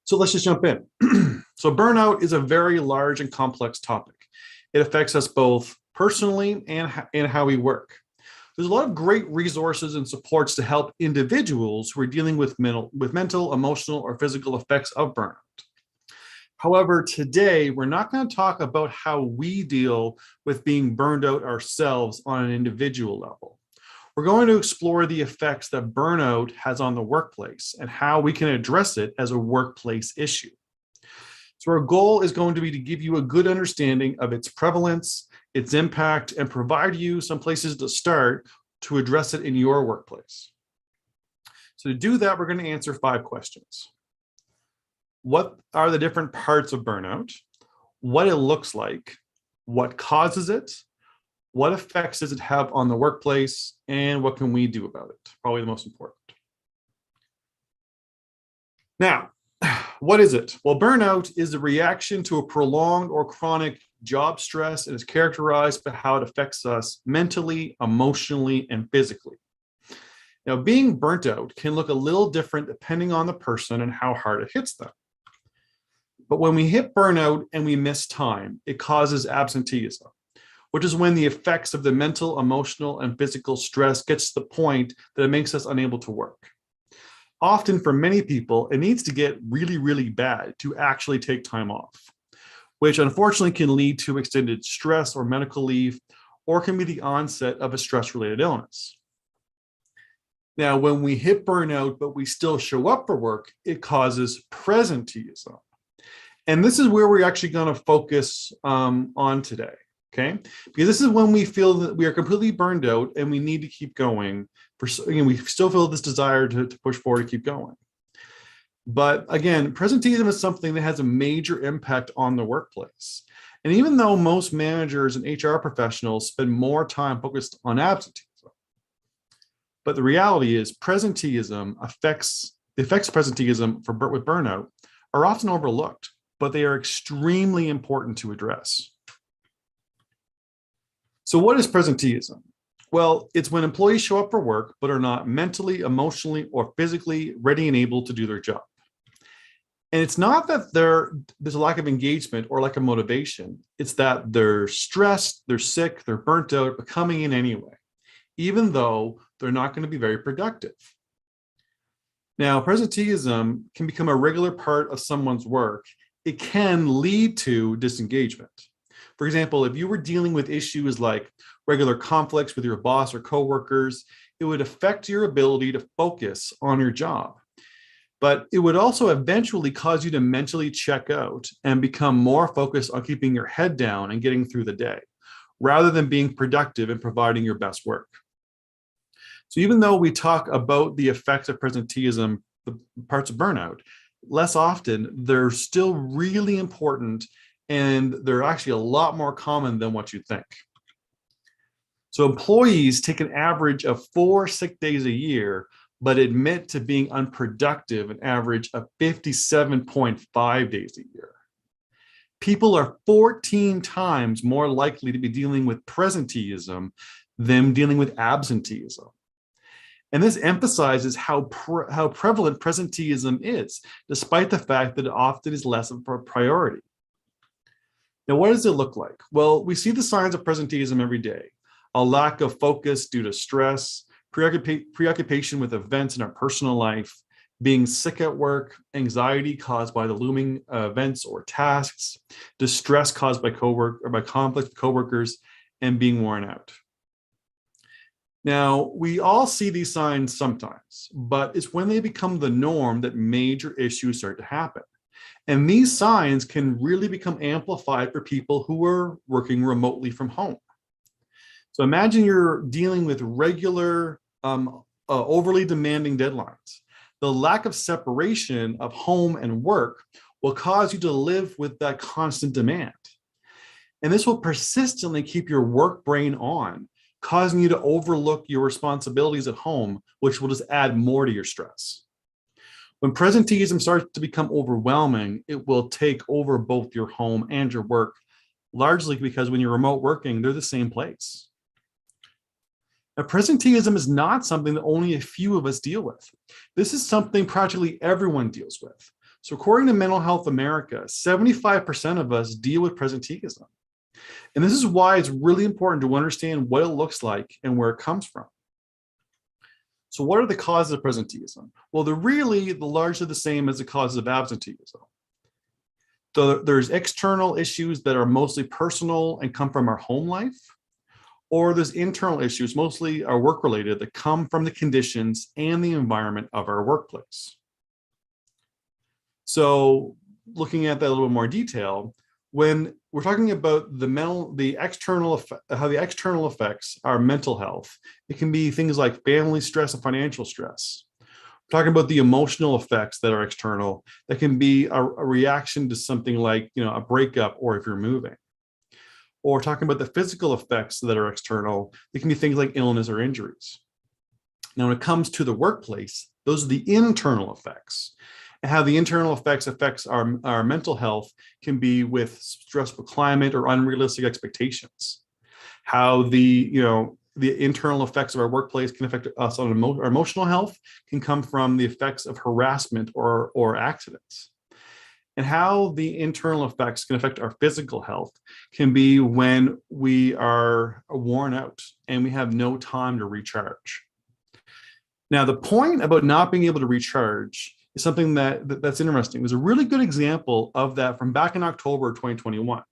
So let's just jump in. So burnout is a very large and complex topic. It affects us both personally and how we work. There's a lot of great resources and supports to help individuals who are dealing with mental, emotional, or physical effects of burnout. However, today we're not going to talk about how we deal with being burned out ourselves on an individual level. We're going to explore the effects that burnout has on the workplace and how we can address it as a workplace issue. So our goal is going to be to give you a good understanding of its prevalence, its impact, and provide you some places to start to address it in your workplace. So to do that, we're going to answer 5 questions. What are the different parts of burnout? What it looks like? What causes it? What effects does it have on the workplace? And what can we do about it? Probably the most important. Now, what is it? Well, burnout is a reaction to a prolonged or chronic job stress and is characterized by how it affects us mentally, emotionally, and physically. Now, being burnt out can look a little different depending on the person and how hard it hits them. But when we hit burnout and we miss time, it causes absenteeism, which is when the effects of the mental, emotional, and physical stress gets to the point that it makes us unable to work. Often for many people, it needs to get really, really bad to actually take time off, which unfortunately can lead to extended stress or medical leave, or can be the onset of a stress-related illness. Now, when we hit burnout, but we still show up for work, it causes presenteeism. And this is where we're actually going to focus on today, okay? Because this is when we feel that we are completely burned out and we need to keep going. We still feel this desire to push forward, to keep going. But again, presenteeism is something that has a major impact on the workplace. And even though most managers and HR professionals spend more time focused on absenteeism, but the reality is presenteeism effects presenteeism with burnout are often overlooked, but they are extremely important to address. So what is presenteeism? Well, it's when employees show up for work, but are not mentally, emotionally, or physically ready and able to do their job. And it's not that there's a lack of engagement or lack of motivation. It's that they're stressed, they're sick, they're burnt out, but coming in anyway, even though they're not going to be very productive. Now, presenteeism can become a regular part of someone's work. It can lead to disengagement. For example, if you were dealing with issues like regular conflicts with your boss or coworkers, it would affect your ability to focus on your job. But it would also eventually cause you to mentally check out and become more focused on keeping your head down and getting through the day, rather than being productive and providing your best work. So even though we talk about the effects of presenteeism, the parts of burnout, less often, they're still really important, and they're actually a lot more common than what you think. So employees take an average of 4 sick days a year, but admit to being unproductive an average of 57.5 days a year. People are 14 times more likely to be dealing with presenteeism than dealing with absenteeism. And this emphasizes how prevalent presenteeism is, despite the fact that it often is less of a priority. Now, what does it look like? Well, we see the signs of presenteeism every day. A lack of focus due to stress, preoccupation with events in our personal life, being sick at work, anxiety caused by the looming events or tasks, distress caused by conflict with coworkers, and being worn out. Now, we all see these signs sometimes, but it's when they become the norm that major issues start to happen. And these signs can really become amplified for people who are working remotely from home. So imagine you're dealing with regular, overly demanding deadlines. The lack of separation of home and work will cause you to live with that constant demand. And this will persistently keep your work brain on, causing you to overlook your responsibilities at home, which will just add more to your stress. When presenteeism starts to become overwhelming, it will take over both your home and your work, largely because when you're remote working, they're the same place. Now, presenteeism is not something that only a few of us deal with. This is something practically everyone deals with. So according to Mental Health America, 75% of us deal with presenteeism. And this is why it's really important to understand what it looks like and where it comes from. So what are the causes of presenteeism? Well, they're really largely the same as the causes of absenteeism. So there's external issues that are mostly personal and come from our home life, or there's internal issues, mostly are work-related, that come from the conditions and the environment of our workplace. So looking at that a little bit more detail, when we're talking about how the external effects our mental health, it can be things like family stress and financial stress. We're talking about the emotional effects that are external, that can be a reaction to something like, a breakup, or if you're moving. Or talking about the physical effects that are external, they can be things like illness or injuries. Now, when it comes to the workplace, those are the internal effects. And how the internal effects affects our mental health can be with stressful climate or unrealistic expectations. How the internal effects of our workplace can affect us on our emotional health can come from the effects of harassment or accidents. And how the internal effects can affect our physical health can be when we are worn out and we have no time to recharge. Now, the point about not being able to recharge is something that's interesting. There's a really good example of that from back in October of 2021.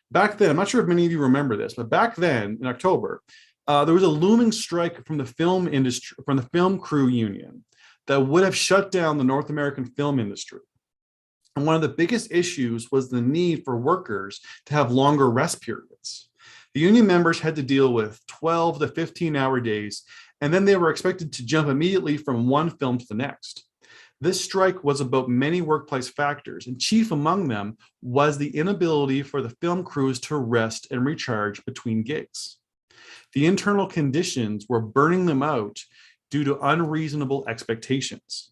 Back then, I'm not sure if many of you remember this, but back then in October, there was a looming strike from the film industry, from the film crew union, that would have shut down the North American film industry. And one of the biggest issues was the need for workers to have longer rest periods. The union members had to deal with 12 to 15-hour days, and then they were expected to jump immediately from one film to the next. This strike was about many workplace factors, and chief among them was the inability for the film crews to rest and recharge between gigs. The internal conditions were burning them out due to unreasonable expectations.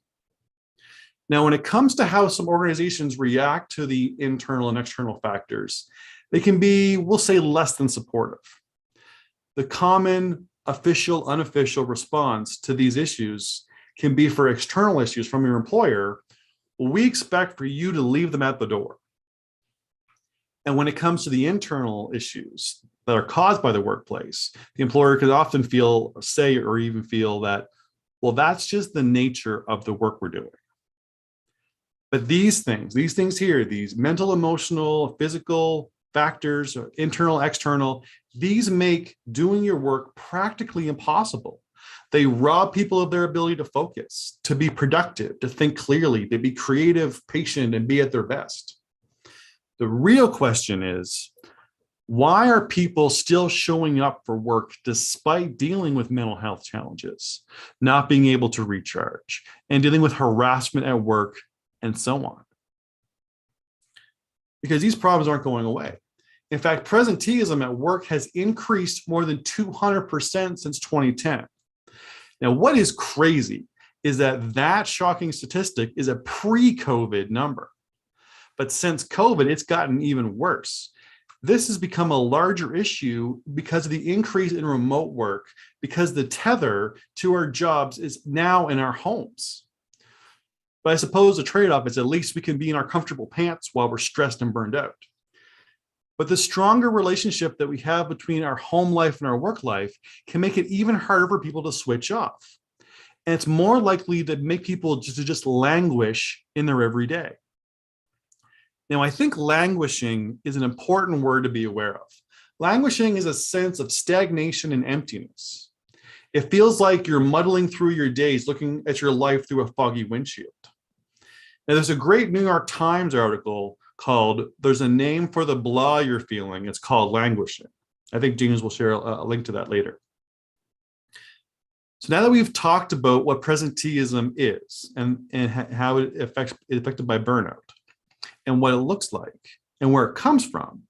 Now, when it comes to how some organizations react to the internal and external factors, they can be, we'll say, less than supportive. The common official, unofficial response to these issues can be, for external issues from your employer, well, we expect for you to leave them at the door. And when it comes to the internal issues that are caused by the workplace, the employer could often feel that, well, that's just the nature of the work we're doing. But these things here, these mental, emotional, physical factors, internal, external, these make doing your work practically impossible. They rob people of their ability to focus, to be productive, to think clearly, to be creative, patient, and be at their best. The real question is, why are people still showing up for work despite dealing with mental health challenges, not being able to recharge, and dealing with harassment at work, and so on? Because these problems aren't going away. In fact, presenteeism at work has increased more than 200% since 2010. Now, what is crazy is that shocking statistic is a pre-COVID number. But since COVID, it's gotten even worse. This has become a larger issue because of the increase in remote work, because the tether to our jobs is now in our homes. But I suppose the trade-off is at least we can be in our comfortable pants while we're stressed and burned out. But the stronger relationship that we have between our home life and our work life can make it even harder for people to switch off. And it's more likely to make people just languish in their everyday. Now, I think languishing is an important word to be aware of. Languishing is a sense of stagnation and emptiness. It feels like you're muddling through your days, looking at your life through a foggy windshield. Now, there's a great New York Times article called "There's a Name for the Blah You're Feeling." It's called languishing. I think James will share a link to that later. So now that we've talked about what presenteeism is and how it's affected by burnout and what it looks like and where it comes from,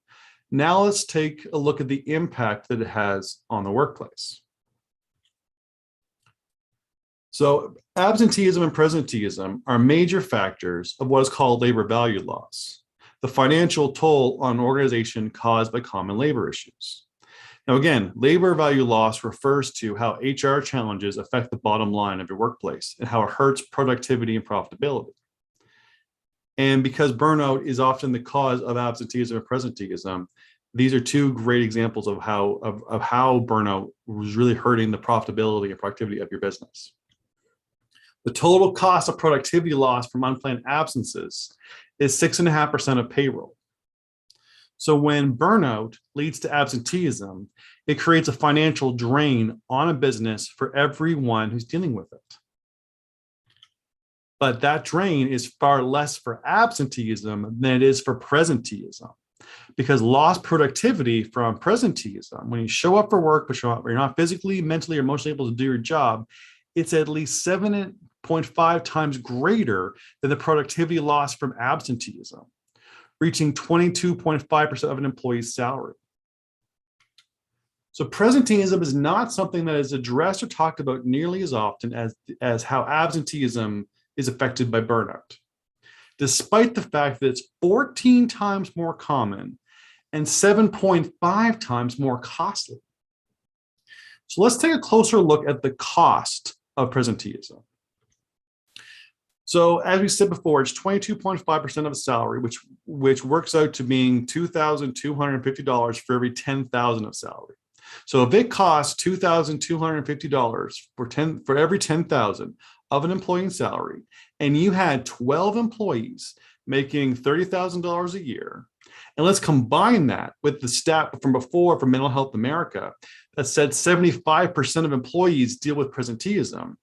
now let's take a look at the impact that it has on the workplace. So absenteeism and presenteeism are major factors of what is called labor value loss, the financial toll on an organization caused by common labor issues. Now, again, labor value loss refers to how HR challenges affect the bottom line of your workplace and how it hurts productivity and profitability. And because burnout is often the cause of absenteeism and presenteeism, these are two great examples of how burnout was really hurting the profitability and productivity of your business. The total cost of productivity loss from unplanned absences is 6.5% of payroll. So when burnout leads to absenteeism, it creates a financial drain on a business for everyone who's dealing with it. But that drain is far less for absenteeism than it is for presenteeism, because lost productivity from presenteeism, when you show up for work, but you're not physically, mentally, or emotionally able to do your job, it's at least 7.5 times greater than the productivity loss from absenteeism, reaching 22.5% of an employee's salary. So presenteeism is not something that is addressed or talked about nearly as often as how absenteeism is affected by burnout, despite the fact that it's 14 times more common and 7.5 times more costly. So let's take a closer look at the cost of presenteeism. So as we said before, it's 22.5% of a salary, which works out to being $2,250 for every $10,000 of salary. So if it costs $2,250 for every $10,000 of an employee's salary, and you had 12 employees making $30,000 a year, and let's combine that with the stat from before from Mental Health America that said 75% of employees deal with presenteeism,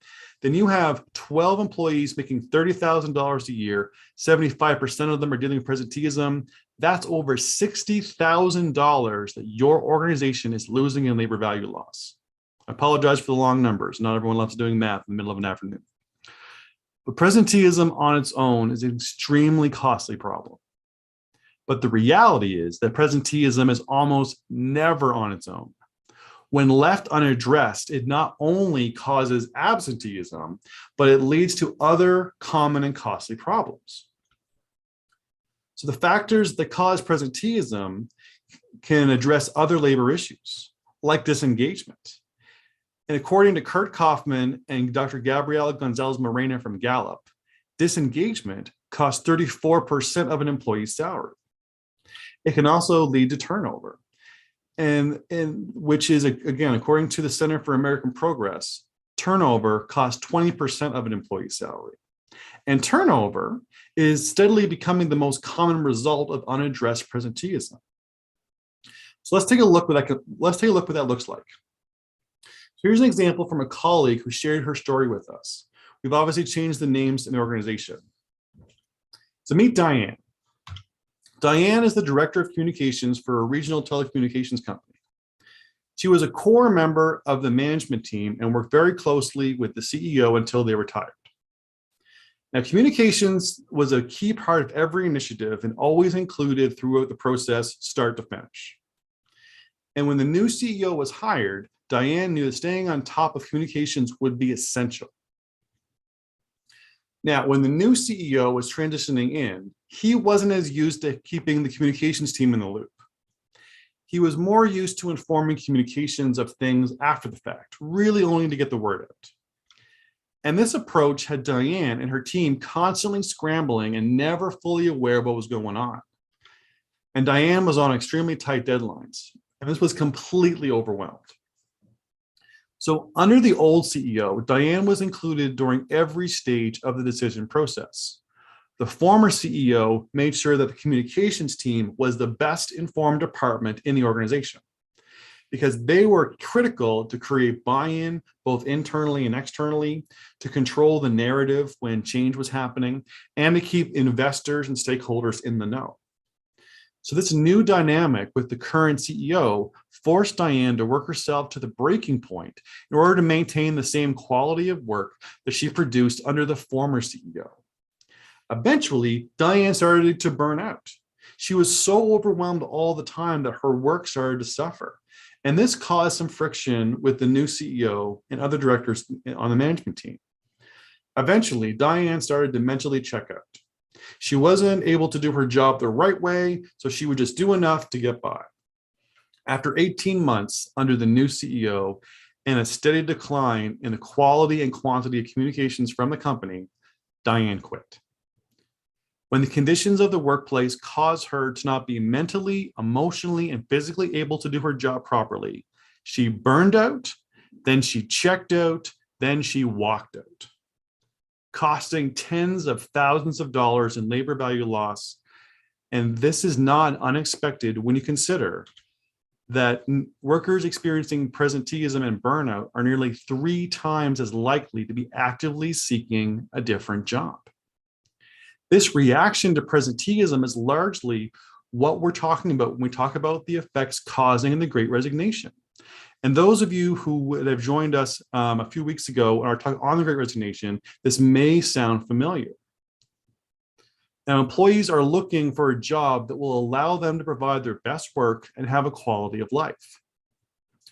then you have 12 employees making $30,000 a year, 75% of them are dealing with presenteeism. That's over $60,000 that your organization is losing in labor value loss. I apologize for the long numbers. Not everyone loves doing math in the middle of an afternoon. But presenteeism on its own is an extremely costly problem. But the reality is that presenteeism is almost never on its own. When left unaddressed, it not only causes absenteeism, but it leads to other common and costly problems. So the factors that cause presenteeism can address other labor issues, like disengagement. And according to Kurt Kaufman and Dr. Gabriela Gonzalez Moreno from Gallup, disengagement costs 34% of an employee's salary. It can also lead to turnover, and which is, again, according to the Center for American Progress, turnover costs 20% of an employee's salary. And turnover is steadily becoming the most common result of unaddressed presenteeism. So let's take a look what that looks like. So here's an example from a colleague who shared her story with us. We've obviously changed the names in the organization. So meet Diane. Diane is the director of communications for a regional telecommunications company. She was a core member of the management team and worked very closely with the CEO until they retired. Now, communications was a key part of every initiative and always included throughout the process, start to finish. And when the new CEO was hired, Diane knew that staying on top of communications would be essential. Now, when the new CEO was transitioning in, he wasn't as used to keeping the communications team in the loop. He was more used to informing communications of things after the fact, really only to get the word out. And this approach had Diane and her team constantly scrambling and never fully aware of what was going on. And Diane was on extremely tight deadlines, and this was completely overwhelmed. So under the old CEO, Diane was included during every stage of the decision process. The former CEO made sure that the communications team was the best informed department in the organization, because they were critical to create buy-in both internally and externally, to control the narrative when change was happening, and to keep investors and stakeholders in the know. So this new dynamic with the current CEO forced Diane to work herself to the breaking point in order to maintain the same quality of work that she produced under the former CEO. Eventually, Diane started to burn out. She was so overwhelmed all the time that her work started to suffer. And this caused some friction with the new CEO and other directors on the management team. Eventually, Diane started to mentally check out. She wasn't able to do her job the right way, so she would just do enough to get by. After 18 months under the new CEO and a steady decline in the quality and quantity of communications from the company, Diane quit. When the conditions of the workplace cause her to not be mentally, emotionally, and physically able to do her job properly, she burned out, then she checked out, then she walked out, costing tens of thousands of dollars in labor value loss. And this is not unexpected when you consider that workers experiencing presenteeism and burnout are nearly 3 times as likely to be actively seeking a different job. This reaction to presenteeism is largely what we're talking about when we talk about the effects causing the Great Resignation. And those of you who have joined us a few weeks ago on our talk on the Great Resignation, this may sound familiar. Now, employees are looking for a job that will allow them to provide their best work and have a quality of life.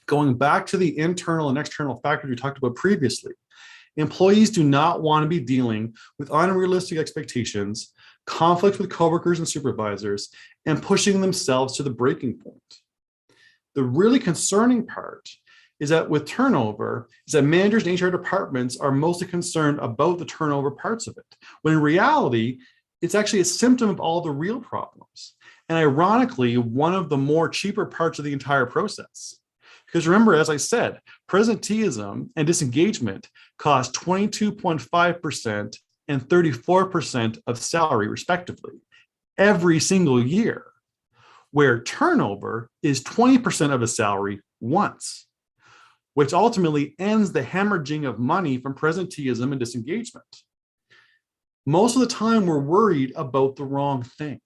Going back to the internal and external factors we talked about previously, employees do not want to be dealing with unrealistic expectations, conflict with coworkers and supervisors, and pushing themselves to the breaking point. The really concerning part is that with turnover, is that managers and HR departments are mostly concerned about the turnover parts of it, when in reality, it's actually a symptom of all the real problems. And ironically, one of the more cheaper parts of the entire process. Because remember, as I said, presenteeism and disengagement cost 22.5% and 34% of salary, respectively, every single year, where turnover is 20% of a salary once, which ultimately ends the hemorrhaging of money from presenteeism and disengagement. Most of the time, we're worried about the wrong thing.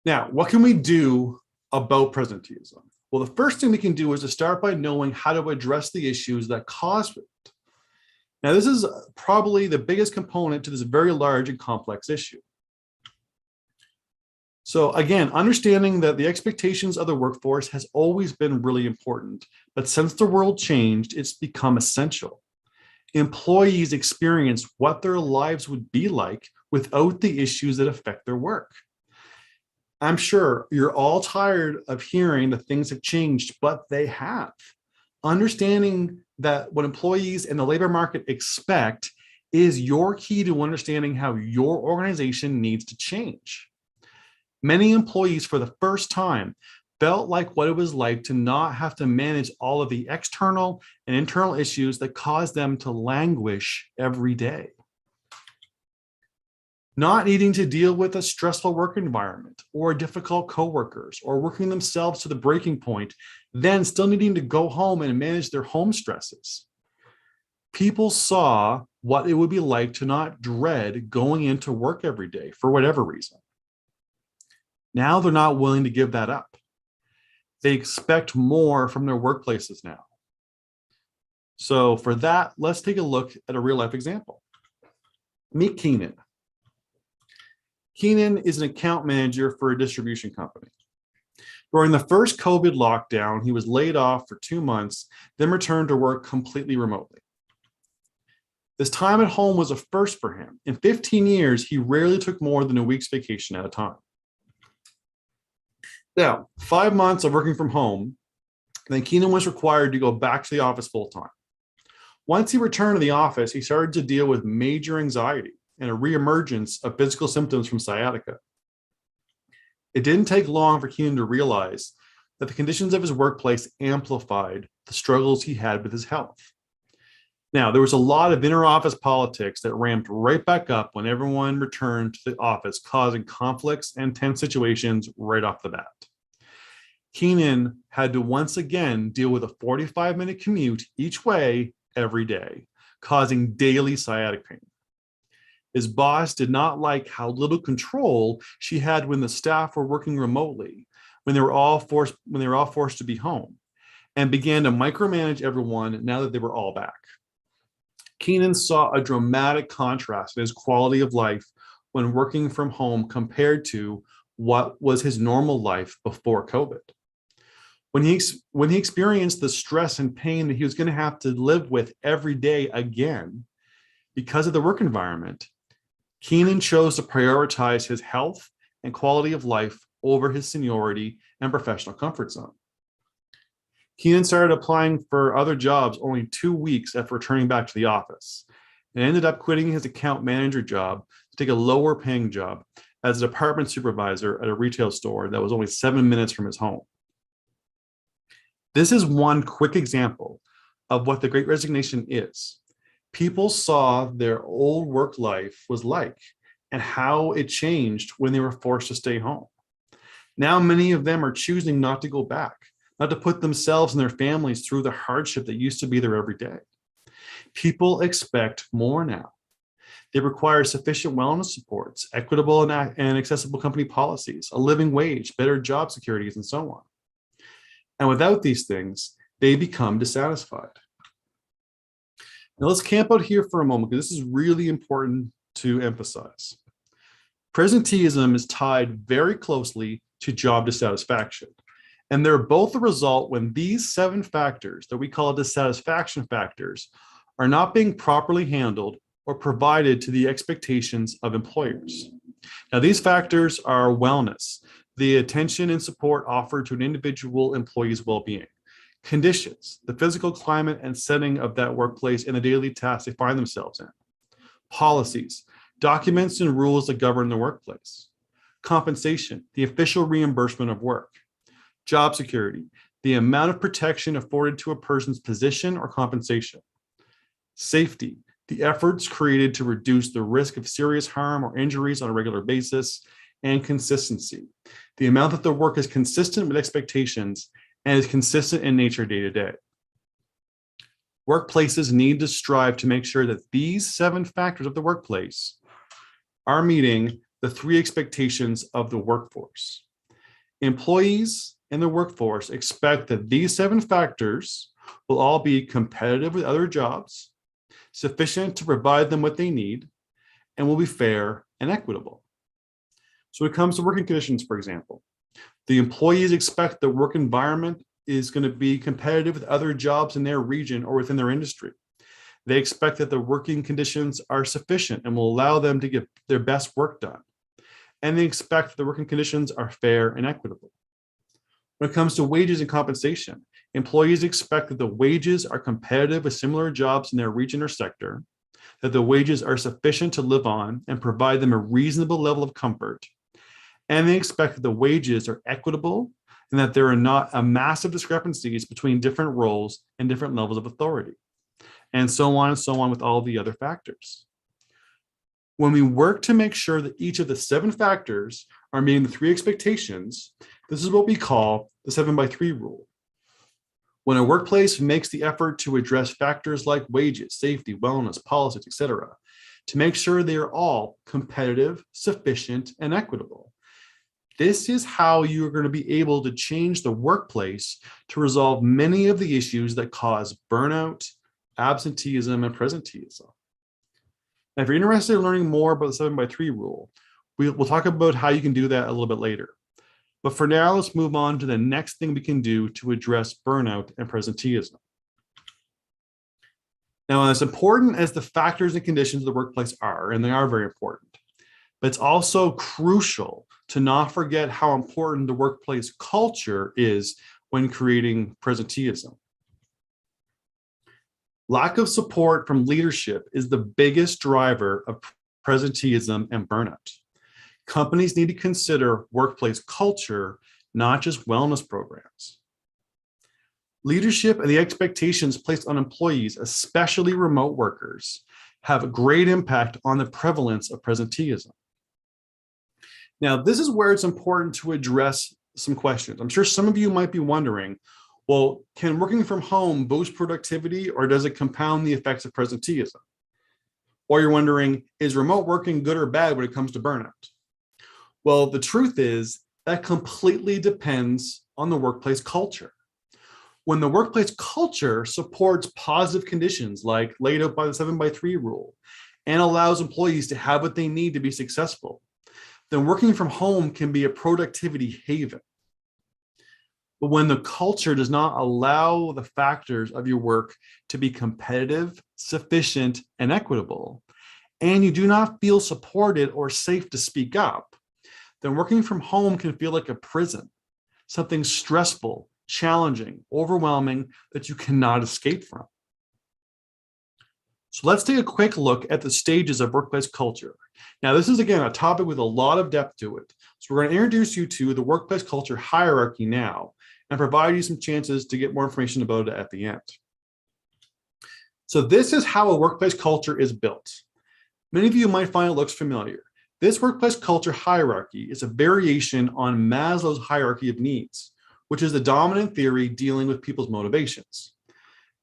Now, what can we do about presenteeism? Well, the first thing we can do is to start by knowing how to address the issues that cause it. Now, this is probably the biggest component to this very large and complex issue. So again, understanding that the expectations of the workforce has always been really important, but since the world changed, it's become essential. Employees experience what their lives would be like without the issues that affect their work. I'm sure you're all tired of hearing that things have changed, but they have. Understanding that what employees and the labor market expect is your key to understanding how your organization needs to change. Many employees, for the first time, felt like what it was like to not have to manage all of the external and internal issues that caused them to languish every day. Not needing to deal with a stressful work environment or difficult coworkers or working themselves to the breaking point, then still needing to go home and manage their home stresses. People saw what it would be like to not dread going into work every day for whatever reason. Now they're not willing to give that up. They expect more from their workplaces now. So for that, let's take a look at a real life example. Meet Keenan. Keenan is an account manager for a distribution company. During the first COVID lockdown, he was laid off for 2 months, then returned to work completely remotely. This time at home was a first for him. In 15 years, he rarely took more than a week's vacation at a time. Now, 5 months of working from home, then Keenan was required to go back to the office full time. Once he returned to the office, he started to deal with major anxiety and a reemergence of physical symptoms from sciatica. It didn't take long for Keenan to realize that the conditions of his workplace amplified the struggles he had with his health. Now, there was a lot of inter-office politics that ramped right back up when everyone returned to the office, causing conflicts and tense situations right off the bat. Keenan had to once again deal with a 45-minute commute each way every day, causing daily sciatic pain. His boss did not like how little control she had when the staff were working remotely, when they were all forced to be home, and began to micromanage everyone now that they were all back. Keenan saw a dramatic contrast in his quality of life when working from home compared to what was his normal life before COVID. When he experienced the stress and pain that he was going to have to live with every day again because of the work environment, Keenan chose to prioritize his health and quality of life over his seniority and professional comfort zone. Keenan started applying for other jobs only 2 weeks after returning back to the office. and ended up quitting his account manager job to take a lower paying job as a department supervisor at a retail store that was only 7 minutes from his home. This is one quick example of what the Great Resignation is. People saw their old work life was like and how it changed when they were forced to stay home. Now, many of them are choosing not to go back, not to put themselves and their families through the hardship that used to be there every day. People expect more now. They require sufficient wellness supports, equitable and accessible company policies, a living wage, better job securities, and so on. And without these things, they become dissatisfied. Now let's camp out here for a moment, because this is really important to emphasize. Presenteeism is tied very closely to job dissatisfaction. And they're both a result when these 7 factors that we call dissatisfaction factors are not being properly handled or provided to the expectations of employers. Now, these factors are wellness, the attention and support offered to an individual employee's well-being; conditions, the physical climate and setting of that workplace and the daily tasks they find themselves in; policies, documents and rules that govern the workplace; compensation, the official reimbursement of work; job security, the amount of protection afforded to a person's position or compensation; safety, the efforts created to reduce the risk of serious harm or injuries on a regular basis; and consistency, the amount that the work is consistent with expectations and is consistent in nature day to day. Workplaces need to strive to make sure that these 7 factors of the workplace are meeting the 3 expectations of the workforce. Employees and the workforce expect that these 7 factors will all be competitive with other jobs, sufficient to provide them what they need, and will be fair and equitable. So when it comes to working conditions, for example, the employees expect the work environment is going to be competitive with other jobs in their region or within their industry. They expect that the working conditions are sufficient and will allow them to get their best work done. And they expect the working conditions are fair and equitable. When it comes to wages and compensation, employees expect that the wages are competitive with similar jobs in their region or sector, that the wages are sufficient to live on and provide them a reasonable level of comfort, and they expect that the wages are equitable and that there are not massive discrepancies between different roles and different levels of authority, and so on with all the other factors. When we work to make sure that each of the 7 factors are meeting the 3 expectations, this is what we call the 7x3 rule. When a workplace makes the effort to address factors like wages, safety, wellness, policies, etc., to make sure they are all competitive, sufficient, and equitable, this is how you are going to be able to change the workplace to resolve many of the issues that cause burnout, absenteeism, and presenteeism. Now, if you're interested in learning more about the 7x3 rule, we'll talk about how you can do that a little bit later. But for now, let's move on to the next thing we can do to address burnout and presenteeism. Now, as important as the factors and conditions of the workplace are, and they are very important, but it's also crucial to not forget how important the workplace culture is when creating presenteeism. Lack of support from leadership is the biggest driver of presenteeism and burnout. Companies need to consider workplace culture, not just wellness programs. Leadership and the expectations placed on employees, especially remote workers, have a great impact on the prevalence of presenteeism. Now, this is where it's important to address some questions. I'm sure some of you might be wondering, well, can working from home boost productivity, or does it compound the effects of presenteeism? Or you're wondering, is remote working good or bad when it comes to burnout? Well, the truth is that completely depends on the workplace culture. When the workplace culture supports positive conditions like laid out by the 7x3 rule and allows employees to have what they need to be successful, then working from home can be a productivity haven. But when the culture does not allow the factors of your work to be competitive, sufficient, and equitable, and you do not feel supported or safe to speak up, then working from home can feel like a prison, something stressful, challenging, overwhelming that you cannot escape from. So let's take a quick look at the stages of workplace culture. Now, this is, again, a topic with a lot of depth to it. So we're going to introduce you to the workplace culture hierarchy now and provide you some chances to get more information about it at the end. So this is how a workplace culture is built. Many of you might find it looks familiar. This workplace culture hierarchy is a variation on Maslow's hierarchy of needs, which is the dominant theory dealing with people's motivations.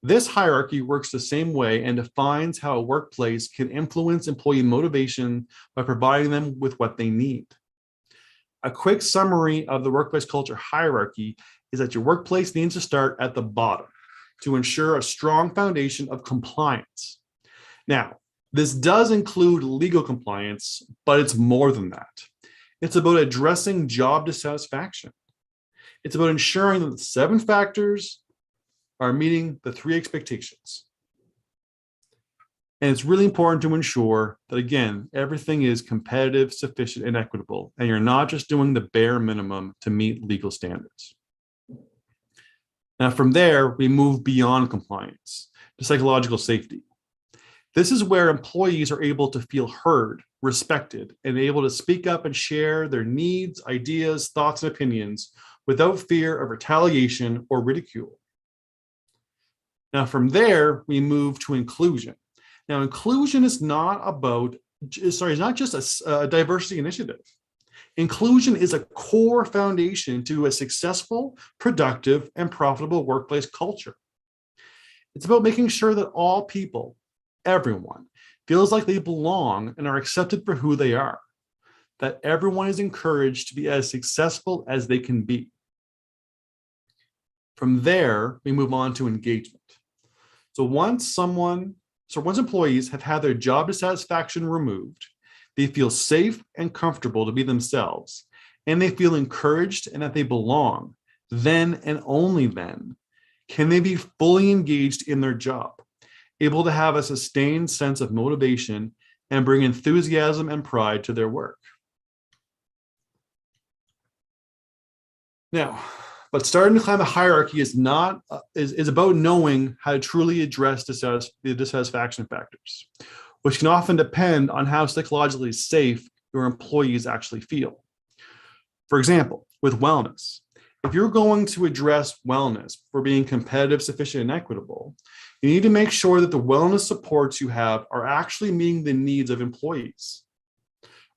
This hierarchy works the same way and defines how a workplace can influence employee motivation by providing them with what they need. A quick summary of the workplace culture hierarchy is that your workplace needs to start at the bottom to ensure a strong foundation of compliance. Now, this does include legal compliance, but it's more than that. It's about addressing job dissatisfaction. It's about ensuring that the 7 factors are meeting the 3 expectations. And it's really important to ensure that, again, everything is competitive, sufficient, and equitable, and you're not just doing the bare minimum to meet legal standards. Now, from there, we move beyond compliance to psychological safety. This is where employees are able to feel heard, respected, and able to speak up and share their needs, ideas, thoughts, and opinions without fear of retaliation or ridicule. Now, from there, we move to inclusion. Now, inclusion is not just a diversity initiative. Inclusion is a core foundation to a successful, productive, and profitable workplace culture. It's about making sure that all people, everyone, feels like they belong and are accepted for who they are, that everyone is encouraged to be as successful as they can be. From there, we move on to engagement. So once employees have had their job dissatisfaction removed, they feel safe and comfortable to be themselves, and they feel encouraged and that they belong, then and only then can they be fully engaged in their job, able to have a sustained sense of motivation and bring enthusiasm and pride to their work. Now, but starting to climb the hierarchy is about knowing how to truly address the dissatisfaction factors, which can often depend on how psychologically safe your employees actually feel. For example, with wellness, if you're going to address wellness for being competitive, sufficient, and equitable, you need to make sure that the wellness supports you have are actually meeting the needs of employees.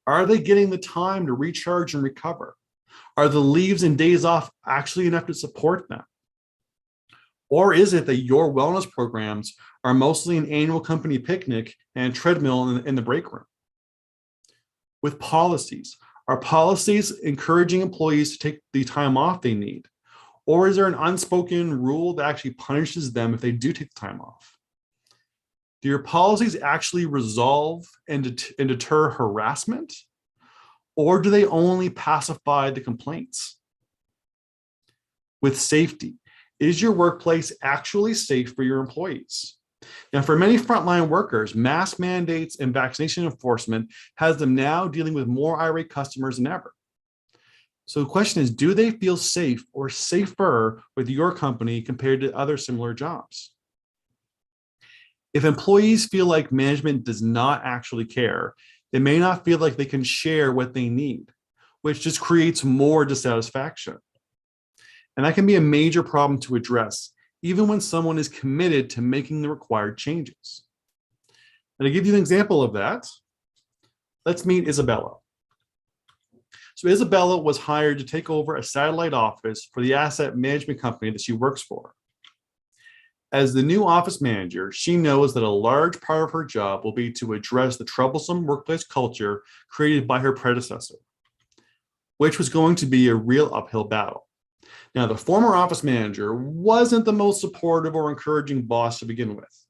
Are they getting the time to recharge and recover? Are the leaves and days off actually enough to support them? Or is it that your wellness programs are mostly an annual company picnic and treadmill in the break room? With policies, are policies encouraging employees to take the time off they need? Or is there an unspoken rule that actually punishes them if they do take the time off? Do your policies actually resolve and deter harassment? Or do they only pacify the complaints? With safety, is your workplace actually safe for your employees? Now, for many frontline workers, mask mandates and vaccination enforcement has them now dealing with more irate customers than ever. So the question is, do they feel safe or safer with your company compared to other similar jobs? If employees feel like management does not actually care, they may not feel like they can share what they need, which just creates more dissatisfaction. And that can be a major problem to address, even when someone is committed to making the required changes. And to give you an example of that, let's meet Isabella. So Isabella was hired to take over a satellite office for the asset management company that she works for. As the new office manager, she knows that a large part of her job will be to address the troublesome workplace culture created by her predecessor, which was going to be a real uphill battle. Now, the former office manager wasn't the most supportive or encouraging boss to begin with,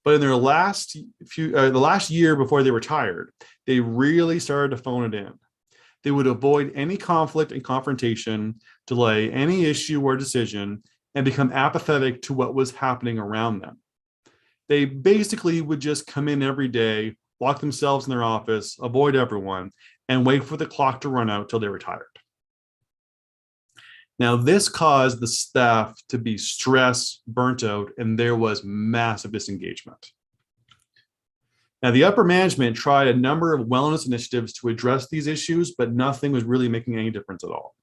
but in the last year before they retired, they really started to phone it in. They would avoid any conflict and confrontation, delay any issue or decision, and become apathetic to what was happening around them. They basically would just come in every day, lock themselves in their office, avoid everyone, and wait for the clock to run out till they retired. Now, this caused the staff to be stressed, burnt out, and there was massive disengagement. Now, the upper management tried a number of wellness initiatives to address these issues, but nothing was really making any difference at all.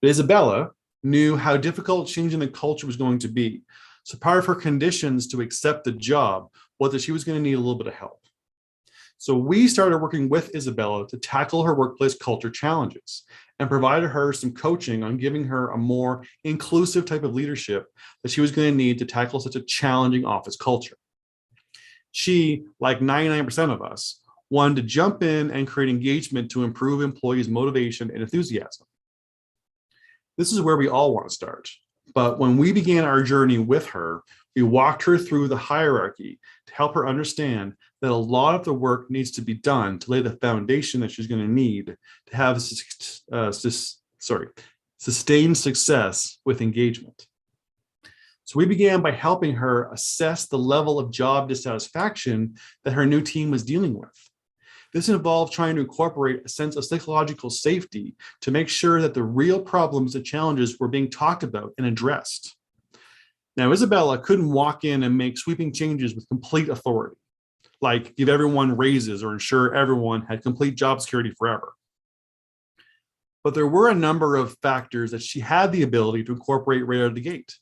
But Isabella knew how difficult changing the culture was going to be. So part of her conditions to accept the job was that she was going to need a little bit of help. So we started working with Isabella to tackle her workplace culture challenges and provided her some coaching on giving her a more inclusive type of leadership that she was going to need to tackle such a challenging office culture. She, like 99% of us, wanted to jump in and create engagement to improve employees' motivation and enthusiasm. This is where we all want to start. But when we began our journey with her, we walked her through the hierarchy to help her understand that a lot of the work needs to be done to lay the foundation that she's going to need to have sustained success with engagement. So we began by helping her assess the level of job dissatisfaction that her new team was dealing with. This involved trying to incorporate a sense of psychological safety to make sure that the real problems and challenges were being talked about and addressed. Now, Isabella couldn't walk in and make sweeping changes with complete authority, like give everyone raises or ensure everyone had complete job security forever. But there were a number of factors that she had the ability to incorporate right out of the gate,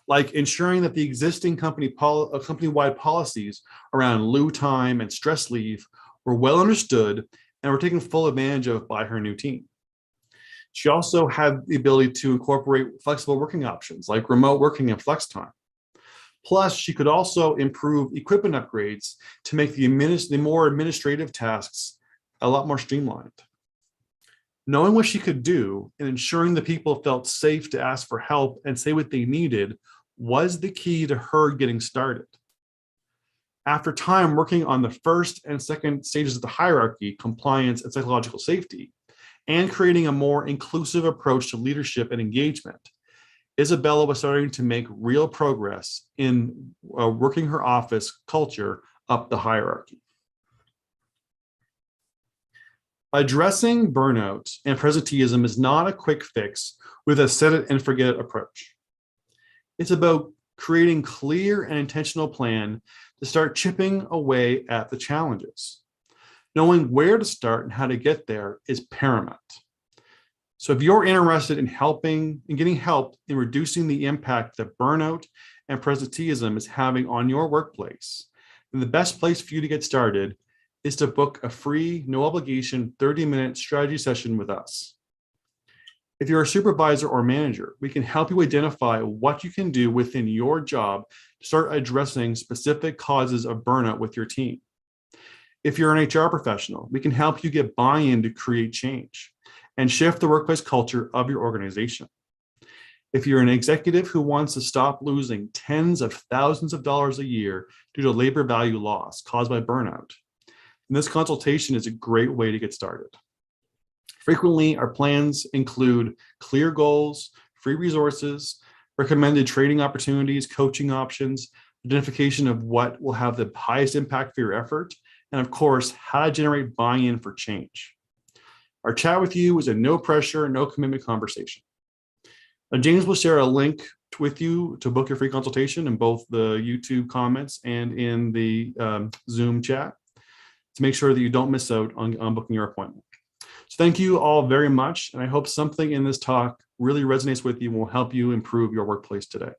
like ensuring that the existing company-wide policies around leave time and stress leave were well understood and were taken full advantage of by her new team. She also had the ability to incorporate flexible working options like remote working and flex time. Plus, she could also improve equipment upgrades to make the more administrative tasks a lot more streamlined. Knowing what she could do and ensuring the people felt safe to ask for help and say what they needed was the key to her getting started. After time working on the first and second stages of the hierarchy, compliance and psychological safety, and creating a more inclusive approach to leadership and engagement, Isabella was starting to make real progress in working her office culture up the hierarchy. Addressing burnout and presenteeism is not a quick fix with a set it and forget it approach. It's about creating clear and intentional plan to start chipping away at the challenges. Knowing where to start and how to get there is paramount. So if you're interested in getting help in reducing the impact that burnout and presenteeism is having on your workplace, then the best place for you to get started is to book a free, no obligation 30-minute strategy session with us. If you're a supervisor or manager, we can help you identify what you can do within your job to start addressing specific causes of burnout with your team. If you're an HR professional, we can help you get buy-in to create change and shift the workplace culture of your organization. If you're an executive who wants to stop losing tens of thousands of dollars a year due to labor value loss caused by burnout, then this consultation is a great way to get started. Frequently, our plans include clear goals, free resources, recommended training opportunities, coaching options, identification of what will have the highest impact for your effort, and of course, how to generate buy-in for change. Our chat with you is a no pressure, no commitment conversation. James will share a link with you to book your free consultation in both the YouTube comments and in the Zoom chat to make sure that you don't miss out on booking your appointment. So thank you all very much, and I hope something in this talk really resonates with you and will help you improve your workplace today.